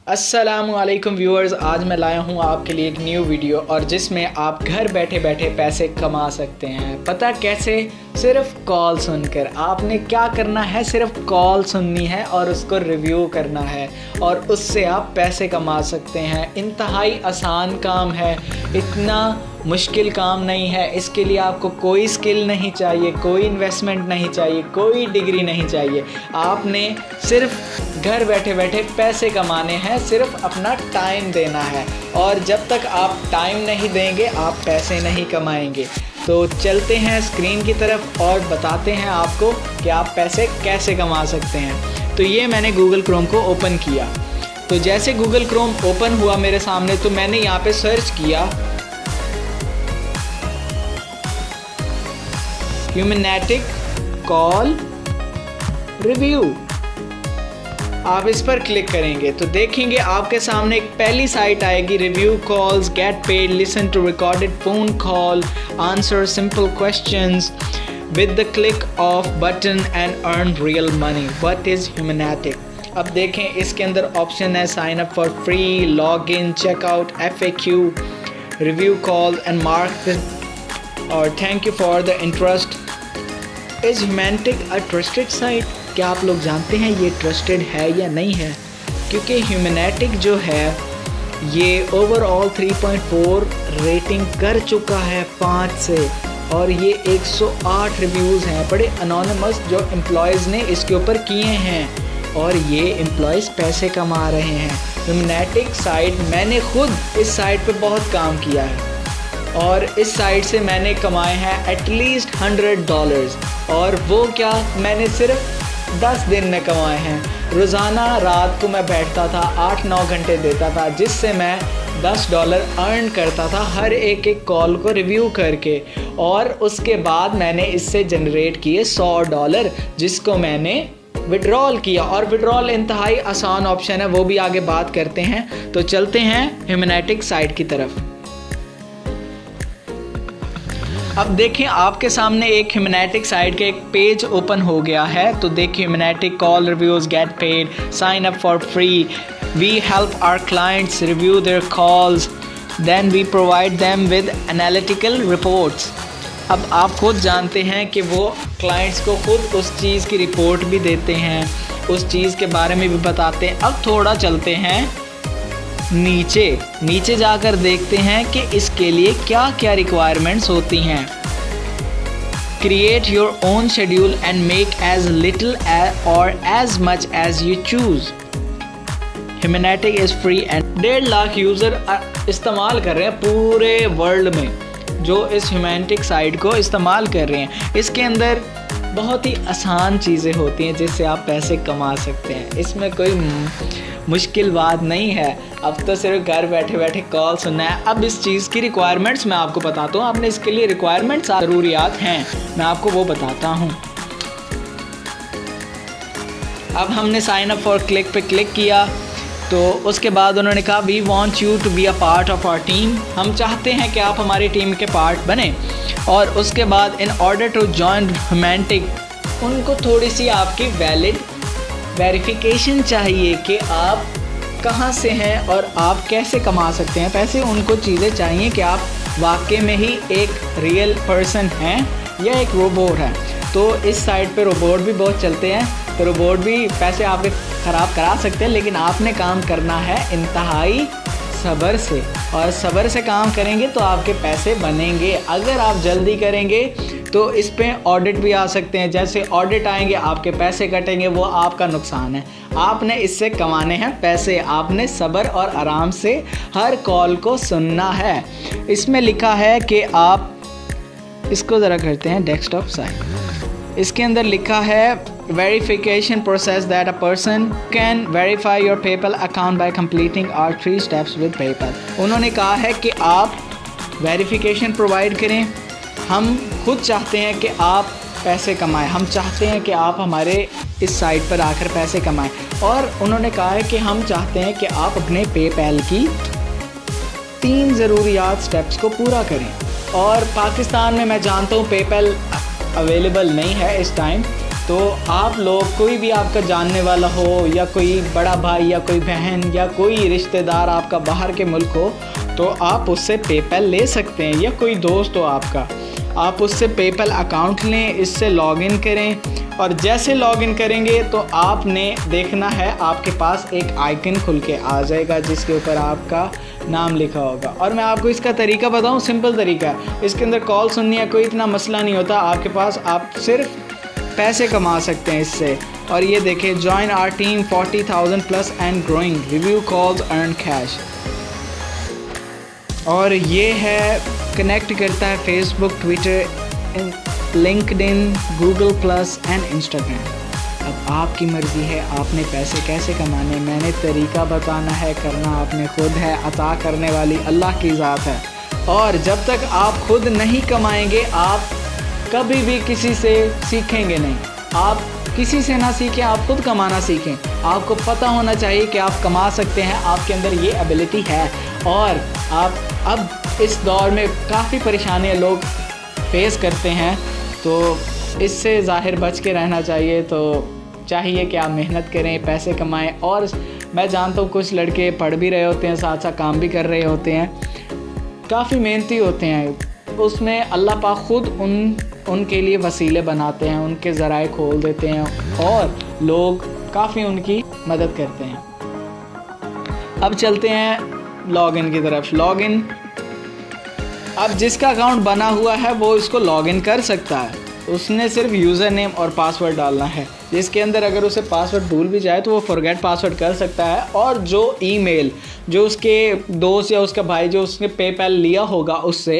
अस्सलामुअलैकुम व्यूअर्स, आज मैं लाया हूँ आपके लिए एक न्यू वीडियो और जिसमें आप घर बैठे बैठे पैसे कमा सकते हैं। पता कैसे? सिर्फ कॉल सुनकर। आपने क्या करना है, सिर्फ कॉल सुननी है और उसको रिव्यू करना है और उससे आप पैसे कमा सकते हैं। इंतहाई आसान काम है, इतना मुश्किल काम नहीं है। इसके लिए आपको कोई स्किल नहीं चाहिए, कोई इन्वेस्टमेंट नहीं चाहिए, कोई डिग्री नहीं चाहिए। आपने सिर्फ घर बैठे बैठे पैसे कमाने हैं, सिर्फ अपना टाइम देना है और जब तक आप टाइम नहीं देंगे आप पैसे नहीं कमाएंगे। तो चलते हैं स्क्रीन की तरफ और बताते हैं आपको कि आप पैसे कैसे कमा सकते हैं। तो ये मैंने गूगल क्रोम को ओपन किया। तो जैसे गूगल क्रोम ओपन हुआ मेरे सामने तो मैंने यहाँ पे सर्च किया ह्यूमैनेटिक कॉल रिव्यू। आप इस पर क्लिक करेंगे तो देखेंगे आपके सामने एक पहली साइट आएगी, review calls, get paid, listen to recorded phone call, answer simple questions with the click of button and earn real money. What is Humanatic? अब देखें इसके अंदर ऑप्शन है sign up for free, log in, checkout, FAQ, review call and mark और thank you for the interest. Is Humanatic a trusted site? क्या आप लोग जानते हैं ये ट्रस्टेड है या नहीं है? क्योंकि ह्यूमैनेटिक जो है ये ओवरऑल 3.4 रेटिंग कर चुका है 5 से और ये 108 रिव्यूज़ हैं, बड़े अनोनिमस जो एम्प्लॉयज़ ने इसके ऊपर किए हैं और ये एम्प्लॉयज़ पैसे कमा रहे हैं। ह्यूमैनेटिक साइट, मैंने खुद इस साइट पे बहुत काम किया है और इस साइट से मैंने कमाए हैं एटलीस्ट $100 और वो क्या, मैंने सिर्फ 10 दिन में कमाए हैं। रोज़ाना रात को मैं बैठता था, 8-9 घंटे देता था, जिससे मैं $10 अर्न करता था हर एक कॉल को रिव्यू करके और उसके बाद मैंने इससे जनरेट किए $100 जिसको मैंने विड्रॉल किया। और विड्रॉल इंतहाई आसान ऑप्शन है, वो भी आगे बात करते हैं। तो चलते हैं ह्यूमैनेटिक साइट की तरफ। अब देखें आपके सामने एक ह्यूमैनेटिक साइट का एक पेज ओपन हो गया है। तो देखिए Humanatic call reviews, get paid, sign up for free, we help our clients review their calls, then we provide them with analytical reports. अब आप खुद जानते हैं कि वो क्लाइंट्स को खुद उस चीज़ की रिपोर्ट भी देते हैं, उस चीज़ के बारे में भी बताते हैं। अब थोड़ा चलते हैं नीचे जाकर देखते हैं कि इसके लिए क्या क्या रिक्वायरमेंट्स होती हैं। Create your own schedule and make as little or as much as you choose. Humanatic is free and 1.5 lakh user इस्तेमाल कर रहे हैं पूरे वर्ल्ड में, जो इस ह्यूमैनेटिक साइट को इस्तेमाल कर रहे हैं। इसके अंदर बहुत ही आसान चीज़ें होती हैं जिससे आप पैसे कमा सकते हैं। इसमें कोई मुश्किल बात नहीं है। अब तो सिर्फ घर बैठे बैठे कॉल सुनना है। अब इस चीज़ की रिक्वायरमेंट्स मैं आपको बताता हूँ। आपने इसके लिए रिक्वायरमेंट्स, ज़रूरियात हैं, मैं आपको वो बताता हूँ। अब हमने साइन अप फॉर क्लिक पे क्लिक किया तो उसके बाद उन्होंने कहा we want you to be a part of our team. हम चाहते हैं कि आप हमारी टीम के पार्ट बने। और उसके बाद इन ऑर्डर टू जॉइन ह्यूमैनेटिक, उनको थोड़ी सी आपकी वैलिड वेरिफिकेशन चाहिए कि आप कहाँ से हैं और आप कैसे कमा सकते हैं पैसे। उनको चीज़ें चाहिए कि आप वाकई में ही एक रियल पर्सन हैं या एक रोबोट है। तो इस साइट पे रोबोट भी बहुत चलते हैं, तो रोबोट भी पैसे आपके ख़राब करा सकते हैं, लेकिन आपने काम करना है इंतहाई सब्र से और सब्र से काम करेंगे तो आपके पैसे बनेंगे। अगर आप जल्दी करेंगे तो इस पे ऑडिट भी आ सकते हैं। जैसे ऑडिट आएंगे आपके पैसे कटेंगे, वो आपका नुकसान है। आपने इससे कमाने हैं पैसे, आपने सब्र और आराम से हर कॉल को सुनना है। इसमें लिखा है कि आप इसको ज़रा करते हैं डेस्कटॉप साइट। इसके अंदर लिखा है verification process that a person can verify your PayPal account by completing our 3 steps with PayPal। उन्होंने कहा है कि आप वेरिफिकेशन प्रोवाइड करें। हम खुद चाहते हैं कि आप पैसे कमाएं, हम चाहते हैं कि आप हमारे इस साइट पर आकर पैसे कमाएं और उन्होंने कहा है कि हम चाहते हैं कि आप अपने PayPal की 3 ज़रूरियात स्टेप्स को पूरा करें। और पाकिस्तान में मैं जानता हूँ PayPal अवेलेबल नहीं है इस टाइम, तो आप लोग, कोई भी आपका जानने वाला हो या कोई बड़ा भाई या कोई बहन या कोई रिश्तेदार आपका बाहर के मुल्क हो, तो आप उससे पेपैल ले सकते हैं, या कोई दोस्त हो आपका, आप उससे पेपैल अकाउंट लें, इससे लॉगिन करें। और जैसे लॉगिन करेंगे तो आपने देखना है आपके पास एक आइकन खुल के आ जाएगा जिसके ऊपर आपका नाम लिखा होगा। और मैं आपको इसका तरीका बताऊं, सिंपल तरीका है, इसके अंदर कॉल सुननी है, कोई इतना मसला नहीं होता आपके पास, आप सिर्फ पैसे कमा सकते हैं इससे। और ये देखें, join our team 40,000 plus and growing, review calls earn cash. और ये है, कनेक्ट करता है Facebook, Twitter, LinkedIn, Google plus and Instagram. अब आपकी मर्ज़ी है आपने पैसे कैसे कमाने, मैंने तरीका बताना है, करना आपने खुद है, अता करने वाली अल्लाह की ज़ात है। और जब तक आप खुद नहीं कमाएंगे आप कभी भी किसी से सीखेंगे नहीं। आप किसी से ना सीखें, आप खुद कमाना सीखें। आपको पता होना चाहिए कि आप कमा सकते हैं, आपके अंदर ये एबिलिटी है। और आप अब इस दौर में काफ़ी परेशानियाँ लोग फेस करते हैं, तो इससे ज़ाहिर बच के रहना चाहिए। तो चाहिए कि आप मेहनत करें, पैसे कमाएं। और मैं जानता हूँ कुछ लड़के पढ़ भी रहे होते हैं, साथ साथ काम भी कर रहे होते हैं, काफ़ी मेहनती होते हैं, उसमें अल्लाह पाक खुद उनके लिए वसीले बनाते हैं, उनके ज़राए खोल देते हैं और लोग काफ़ी उनकी मदद करते हैं। अब चलते हैं लॉगिन की तरफ। लॉगिन, अब जिसका अकाउंट बना हुआ है वो इसको लॉगिन कर सकता है, उसने सिर्फ यूज़र नेम और पासवर्ड डालना है, जिसके अंदर अगर उसे पासवर्ड भूल भी जाए तो वो फॉरगेट पासवर्ड कर सकता है। और जो ईमेल जो उसके दोस्त या उसका भाई जो उसने पेपैल लिया होगा उससे